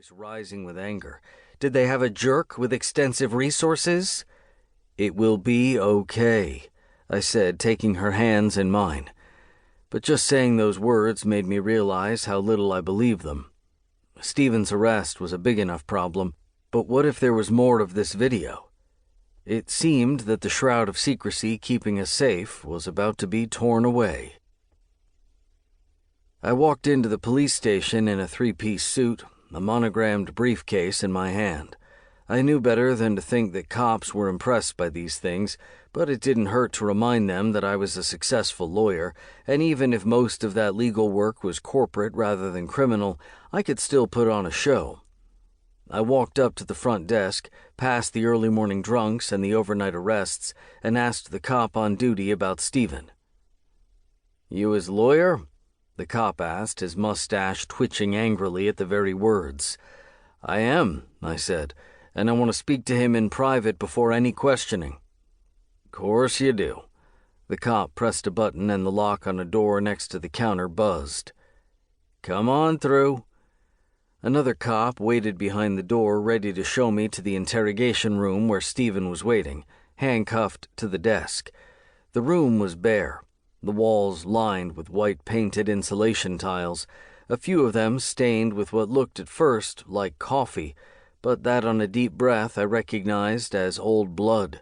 voice rising with anger. "Did they have a jerk with extensive resources?" "It will be okay," I said, taking her hands in mine. But just saying those words made me realize how little I believed them. Stephen's arrest was a big enough problem, but what if there was more of this video? It seemed that the shroud of secrecy keeping us safe was about to be torn away. I walked into the police station in a three-piece suit, a monogrammed briefcase in my hand. I knew better than to think that cops were impressed by these things, but it didn't hurt to remind them that I was a successful lawyer, and even if most of that legal work was corporate rather than criminal, I could still put on a show. I walked up to the front desk, past the early morning drunks and the overnight arrests, and asked the cop on duty about Stephen. "You his lawyer?" the cop asked, his mustache twitching angrily at the very words. "I am," I said, "and I want to speak to him in private before any questioning." "Course you do." The cop pressed a button and the lock on a door next to the counter buzzed. "Come on through." Another cop waited behind the door, ready to show me to the interrogation room where Stephen was waiting, handcuffed to the desk. The room was bare, the walls lined with white painted insulation tiles, a few of them stained with what looked at first like coffee, but that on a deep breath I recognized as old blood.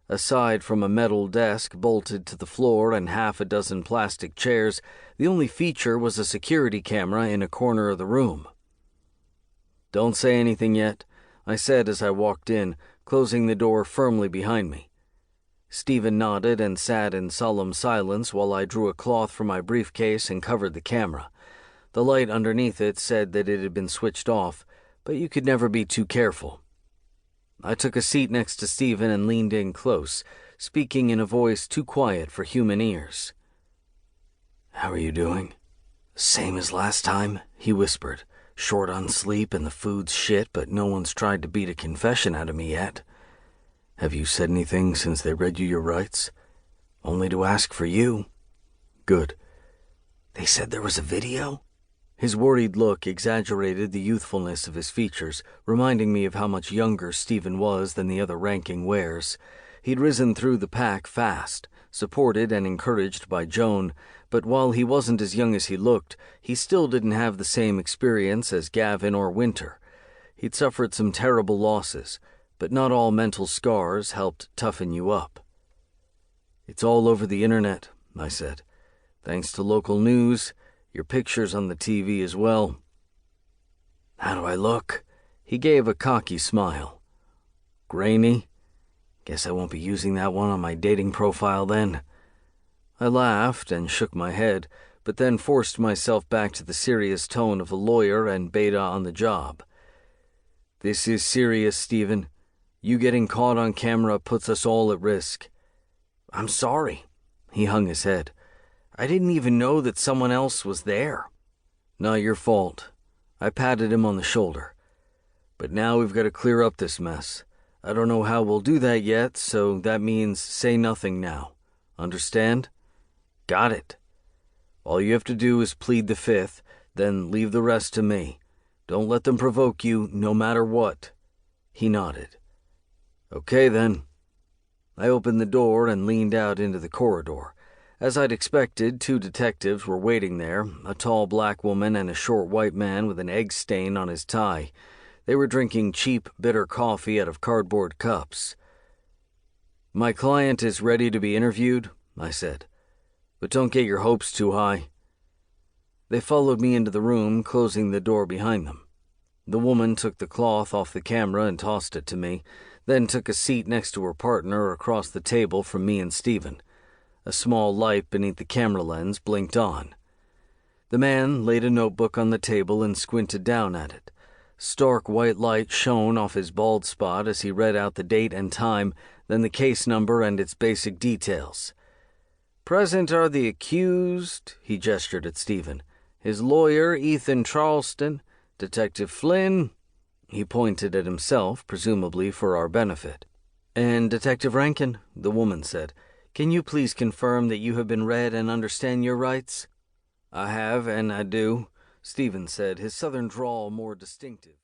Aside from a metal desk bolted to the floor and half a dozen plastic chairs, the only feature was a security camera in a corner of the room. "Don't say anything yet," I said as I walked in, closing the door firmly behind me. Stephen nodded and sat in solemn silence while I drew a cloth from my briefcase and covered the camera. The light underneath it said that it had been switched off, but you could never be too careful. I took a seat next to Stephen and leaned in close, speaking in a voice too quiet for human ears. "How are you doing?" "Same as last time," he whispered. "Short on sleep and the food's shit, but no one's tried to beat a confession out of me yet." "Have you said anything since they read you your rights?" "Only to ask for you." "Good." "They said there was a video?" His worried look exaggerated the youthfulness of his features, reminding me of how much younger Stephen was than the other ranking wares. He'd risen through the pack fast, supported and encouraged by Joan, but while he wasn't as young as he looked, he still didn't have the same experience as Gavin or Winter. He'd suffered some terrible losses, but not all mental scars helped toughen you up. "It's all over the internet," I said. "Thanks to local news, your picture's on the TV as well." "How do I look?" He gave a cocky smile. "Grainy? Guess I won't be using that one on my dating profile then." I laughed and shook my head, but then forced myself back to the serious tone of a lawyer and beta on the job. "This is serious, Stephen. You getting caught on camera puts us all at risk." "I'm sorry." He hung his head. "I didn't even know that someone else was there." "Not your fault." I patted him on the shoulder. "But now we've got to clear up this mess. I don't know how we'll do that yet, so that means say nothing now. Understand?" "Got it." "All you have to do is plead the fifth, then leave the rest to me. Don't let them provoke you, no matter what." He nodded. "Okay, then." I opened the door and leaned out into the corridor. As I'd expected, 2 detectives were waiting there, a tall black woman and a short white man with an egg stain on his tie. They were drinking cheap, bitter coffee out of cardboard cups. "My client is ready to be interviewed," I said. "But don't get your hopes too high." They followed me into the room, closing the door behind them. The woman took the cloth off the camera and tossed it to me, then took a seat next to her partner across the table from me and Stephen. A small light beneath the camera lens blinked on. The man laid a notebook on the table and squinted down at it. Stark white light shone off his bald spot as he read out the date and time, then the case number and its basic details. "Present are the accused," he gestured at Stephen, "his lawyer, Ethan Charleston, Detective Flynn," he pointed at himself, presumably for our benefit, "and Detective Rankin," the woman said. "Can you please confirm that you have been read and understand your rights?" "I have, and I do," Stephen said, his southern drawl more distinctive.